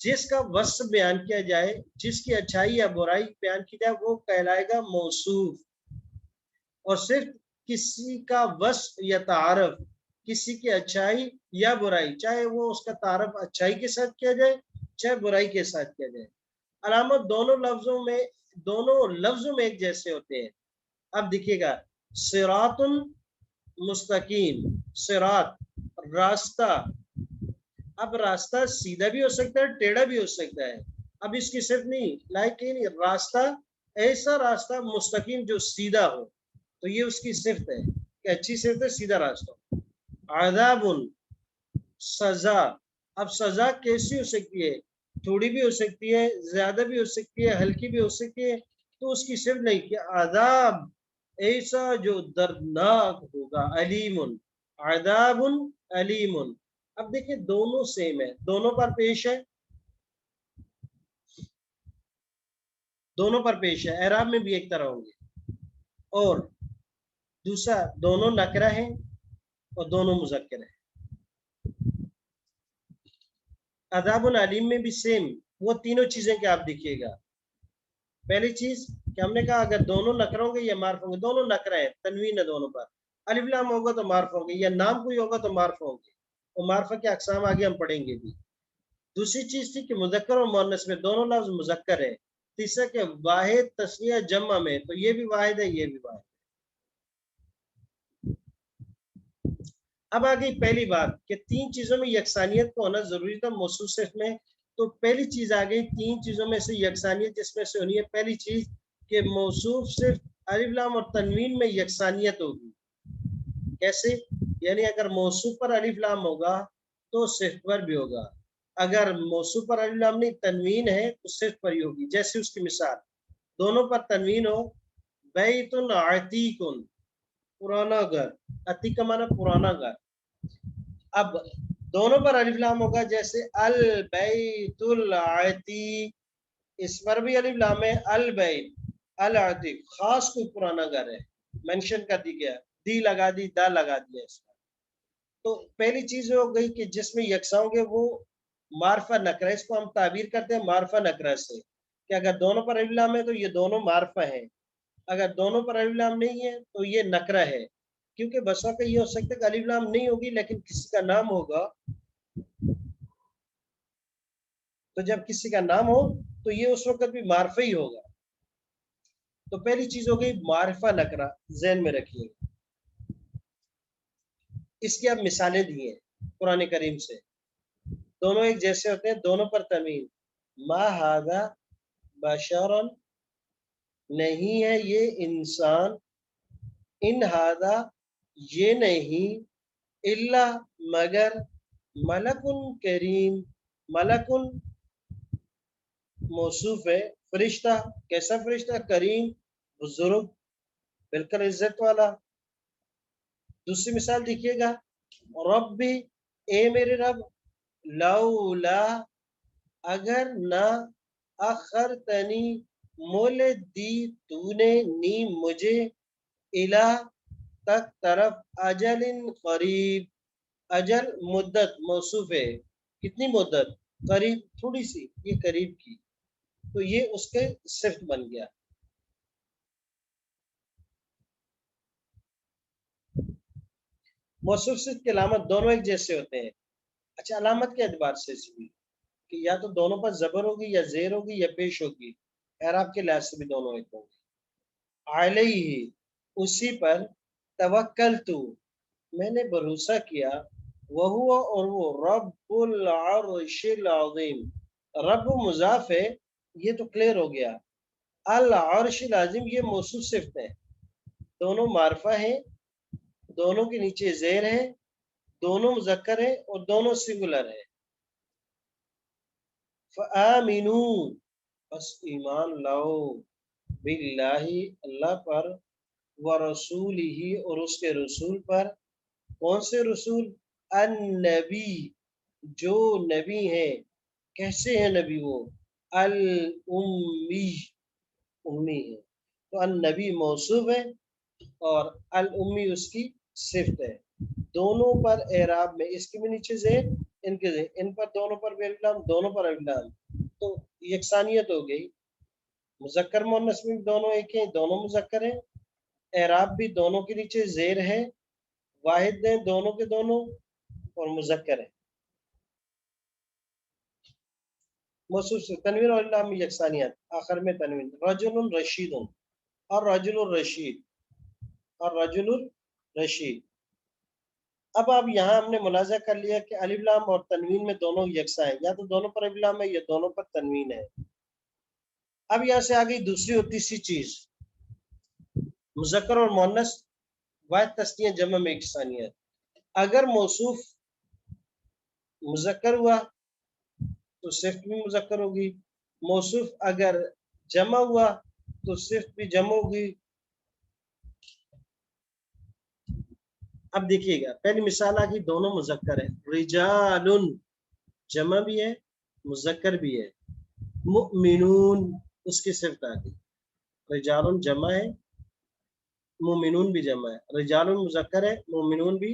جس کا وصف بیان کیا جائے، جس کی اچھائی یا برائی بیان کی جائے، وہ کہلائے گا موصوف. اور صرف کسی کا وصف یا تعارف، کسی کی اچھائی یا برائی، چاہے وہ اس کا تعارف اچھائی کے ساتھ کیا جائے چاہے برائی کے ساتھ کیا جائے، علامت دونوں لفظوں میں ایک جیسے ہوتے ہیں. اب دیکھیے گا، صراط مستقیم، صراط راستہ. اب راستہ سیدھا بھی ہو سکتا ہے، ٹیڑھا بھی ہو سکتا ہے. اب اس کی صرف نہیں، لیکن راستہ ایسا راستہ مستقیم جو سیدھا ہو، تو یہ اس کی صفت ہے کہ اچھی صفت ہے، سیدھا راستہ. عذاب سزا. اب سزا کیسی ہو سکتی ہے؟ تھوڑی بھی ہو سکتی ہے، زیادہ بھی ہو سکتی ہے، ہلکی بھی ہو سکتی ہے. تو اس کی صرف نہیں کہ عذاب ایسا جو دردناک ہوگا. علیم، عذاب علیم. اب دیکھیں دونوں سیم ہے، دونوں پر پیش ہے، دونوں پر پیش ہے، اعراب میں بھی ایک طرح ہوں گے. اور دوسرا دونوں نکرہ ہیں اور دونوں مذکر ہیں. عذاب علیم میں بھی سیم وہ تینوں چیزیں کہ آپ دیکھیے گا. پہلی چیز کہ ہم نے کہا اگر دونوں نکرہ ہوں گے یا معرف ہوں گے، دونوں نکرہ ہیں، تنوین ہے دونوں پر. الف لام ہوگا تو معرف ہوں گے، یا نام کوئی ہوگا تو معرف ہوں گے. اور معرفہ کے اقسام آگے ہم پڑھیں گے بھی. دوسری چیز تھی کہ مذکر اور مؤنث میں دونوں لفظ مذکر ہے. تیسرا کہ واحد تثنیہ جمع میں، تو یہ بھی واحد ہے، یہ بھی واحد. اب آ گئی پہلی بات کہ تین چیزوں میں یکسانیت کو ہونا ضروری تھا موصوف صفت میں. تو پہلی چیز آ گئی تین چیزوں میں سے یکسانیت جس میں سے ہونی ہے. پہلی چیز کہ موصوف صرف الف لام اور تنوین میں یکسانیت ہوگی. کیسے؟ یعنی اگر موصوف پر الف لام ہوگا تو صفت پر بھی ہوگا. اگر موصوف پر الف لام نہیں تنوین ہے تو صفت پر ہی ہوگی. جیسے اس کی مثال دونوں پر تنوین ہو، بیت عتیق، پرانا گھر، عتیق کا معنی پرانا گھر. اب دونوں پر الف لام ہوگا، جیسے البیت العتیق، اس پر بھی الف لام ہے. البیت العتیق خاص کوئی پرانا گھر ہے، مینشن کر دی گیا، دی لگا دی، دا لگا دیا اس پر. تو پہلی چیز ہو گئی کہ جس میں یکساں ہوں گے وہ معرفہ نکرہ. اس کو ہم تعبیر کرتے ہیں معرفہ نکرہ سے کہ اگر دونوں پر الف لام ہے تو یہ دونوں معرفہ ہیں، اگر دونوں پر الف لام نہیں ہے تو یہ نکرہ ہے. کیونکہ بسا کا یہ ہو سکتا ہے کہ الف لام نہیں ہوگی لیکن کسی کا نام ہوگا، تو جب کسی کا نام ہو تو یہ اس وقت بھی معرفہ ہی ہوگا. تو پہلی چیز ہو گئی معرفہ نکرہ، ذہن میں رکھیے. اس کی اب مثالیں دی ہیں قرآن کریم سے. دونوں ایک جیسے ہوتے ہیں، دونوں پر تنوین. ما ھذا بشرا، نہیں ہے یہ انسان. ان ھذا، یہ نہیں. الا، مگر. ملک کریم، ملک موصوف ہے، فرشتہ. کیسا فرشتہ؟ کریم، بزرگ، بالکل عزت والا. دوسری مثال دیکھیے گا، رب بھی، اے میرے رب، لولا، اگر نہ، اخرتنی، مولت دی تو نے، نی مجھے، الہ، تک، طرف، اجل قریب. اجل مدت موصوف ہے، کتنی مدت؟ قریب، تھوڑی سی، یہ قریب کی. تو یہ اس کے صفت بن گیا. موصوف صفت کی علامت دونوں ایک جیسے ہوتے ہیں. اچھا، علامت کے اعتبار سے بھی کہ یا تو دونوں پر زبر ہوگی یا زیر ہوگی یا پیش ہوگی. اعراب کے لحاظ سے بھی دونوں ایک ہوں گے. علیہ، اسی پر. توکلت، میں نے بھروسہ کیا. وہو، اور وہ. رب العرش العظیم، رب مضاف ہے، یہ تو کلیئر ہو گیا. العرش العظیم یہ موصوف صفت ہے. دونوں معرفہ ہیں، دونوں کے نیچے زیر ہے، دونوں مذکر ہیں اور دونوں سنگولر ہیں. فآمنوا، بس ایمان لاؤ. باللہ، اللہ پر. ورسولہ، اور اس کے رسول پر. کون سے رسول؟ النبی، جو نبی ہیں. کیسے ہیں نبی وہ؟ الامی، امی ہے. تو النبی موصوف ہے اور الامی اس کی صفت ہے. دونوں پر اعراب میں اس کے بھی نیچے زیر ان کے ان پر دونوں پر بھی الف لام، دونوں پر الف لام، تو یکسانیت ہو گئی. مذکر مؤنث میں دونوں ایک ہیں، دونوں مذکر ہیں. اعراب بھی دونوں کے نیچے زیر ہے، واحد ہیں دونوں کے دونوں، اور مذکر ہے. موصوف سے تنوین اور علام یکسانیت، آخر میں تنوین. رجل رشید، اور رجل الرشید، اور رجل الرشید. اب یہاں ہم نے ملاحظہ کر لیا کہ الف لام اور تنوین میں دونوں یکساں ہیں، یا تو دونوں پر الف لام ہے یا دونوں پر تنوین ہے. اب یہاں سے آ گئی دوسری اور تیسری چیز، مذکر اور مؤنث واحد تثنیہ جمع میں یکسانیت. اگر موصوف مذکر ہوا تو صفت بھی مذکر ہوگی، موصوف اگر جمع ہوا تو صفت بھی جمع ہوگی. اب دیکھیے گا پہلی مثال آ گئی، دونوں مذکر ہے. رجال جمع بھی ہے مذکر بھی ہے. مؤمنون اس کی صفت آ گئی. رجال جمع ہے، مومنون بھی جمع ہے. رجال مذکر ہے، مومنون بھی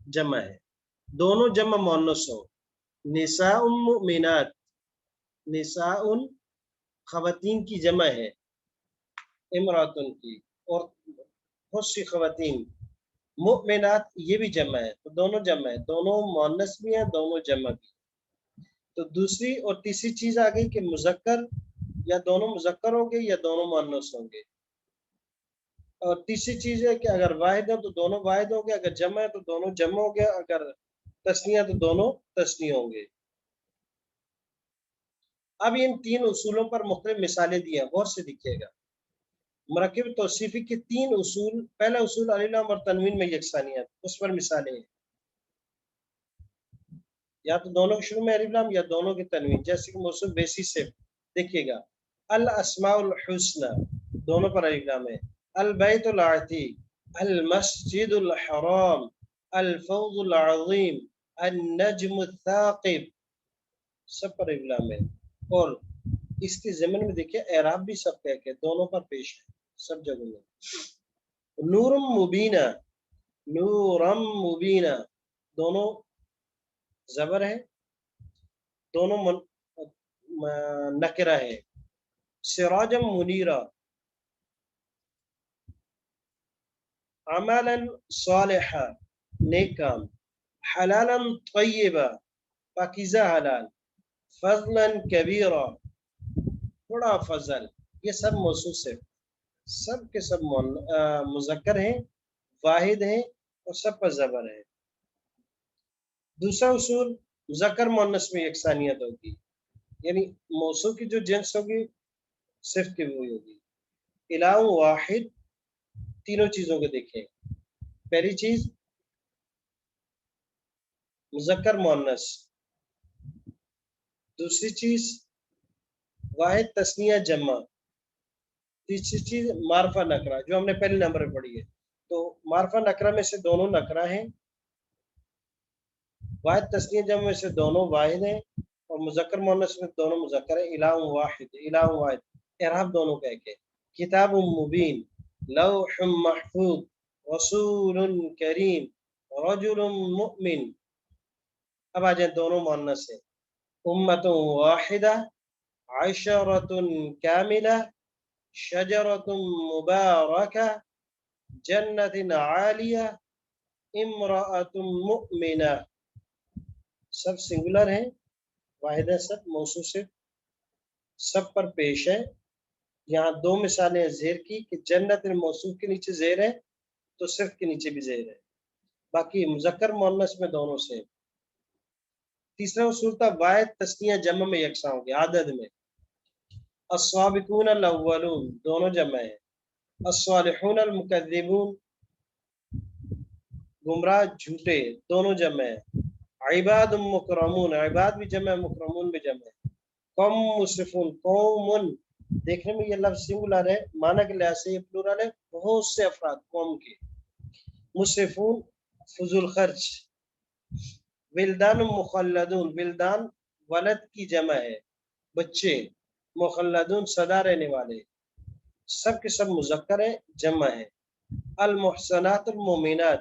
جمع ہے. دونوں جمع مؤنث ہو. نساء مؤمنات، نساء خواتین کی جمع ہے، امراتن کی، اور بہت سی خواتین. مؤمنات یہ بھی جمع ہے، تو دونوں جمع ہے، دونوں مؤنث بھی ہیں دونوں جمع بھی. تو دوسری اور تیسری چیز آ گئی کہ مذکر یا دونوں مذکر ہوں گے یا دونوں مؤنث ہوں گے. اور تیسری چیز ہے کہ اگر واحد ہے تو دونوں واحد ہوں گے، اگر جمع ہے تو دونوں جمع ہوں گے، اگر تثنیہ تو دونوں تثنیہ ہوں گے. اب ان تین اصولوں پر مختلف مثالیں دی ہیں، غور سے دیکھیے گا. مرکب توصیفی کے تین اصول. پہلا اصول الف لام اور تنوین میں یکسانیت، اس پر مثالیں ہیں. یا تو دونوں کے شروع میں الف لام یا دونوں کے تنوین، جیسے کہ موصوف بیسی سے دیکھیے گا. الاسماء الحسنى دونوں پر الف لام ہے. البیت العتیق، المسجد الحرام، الفوز العظیم، النجم الثاقب، سب پر الف لام ہے. اور اس کے ضمن میں دیکھیے اعراب بھی سب کہ دونوں پر پیش ہے سب جگہوں میں. نورم مبینہ، نورم مبینہ، دونوں زبر ہے، دونوں نکرہ ہے. سراجم منیرہ، عملا صالحا نیک کام. حلالا طیبا پاکیزہ حلال. فضلا کبیرا بڑا فضل. یہ سب موصوف سے سب کے سب مذکر ہیں، واحد ہیں، اور سب پر زبر ہے. دوسرا اصول مذکر مؤنث میں یکسانیت ہوگی، یعنی موصوف کی جو جنس ہوگی صفت کی بھی ہوگی. الہ واحد، تینوں چیزوں کو دیکھیں. پہلی چیز مذکر مؤنث، دوسری چیز واحد تثنیہ جمع، تیسری چیز معرفہ نکرہ جو ہم نے پہلے نمبر پہ پڑھی ہے. تو معرفہ نکرہ میں سے دونوں نکرہ ہیں، واحد تثنیہ جمع میں سے دونوں واحد ہیں، اور مذکر مؤنث میں دونوں مذکر ہیں. الہ واحد، الہ واحد. اعراب دونوں کا ایک ہے. کتاب مبین، لوح محفوظ، رسول کریم، رجل مؤمن. اب آ جائیں دونوں مؤنث ہیں. امت واحدہ، عشرۃ کاملہ، شجرۃ مبارکہ، جنت عالیہ، امرأۃ مؤمنہ. سب سنگولر ہیں، واحد ہے، سب موصوف سے سب پر پیش ہے. یہاں دو مثالیں زیر کی کہ جنت موصوف کے نیچے زیر ہے تو صرف کے نیچے بھی زیر ہے، باقی مذکر مؤنث میں دونوں سے. تیسرا اصول تھا واحد تثنیہ جمع میں یکساں ہوں گے عدد میں. السابقون الاولون دونوں جمع ہے. الصالحون المکذبون گمراہ جھوٹے دونوں جمع ہے. عباد مکرمون، عباد بھی جمع ہے مکرمون بھی جمع ہے. قوم مسرفون، قوم دیکھنے میں یہ لفظ سنگولر ہے، معنی کے لحاظ سے یہ پلورل ہے، بہت سے افراد قوم کے. مسرفون فضول خرچ. ولدان مخلدون، ولدان ولد کی جمع ہے بچے، مخلدون سدا رہنے والے. سب کے سب مذکر ہیں، جمع ہے. المحسنات المومنات،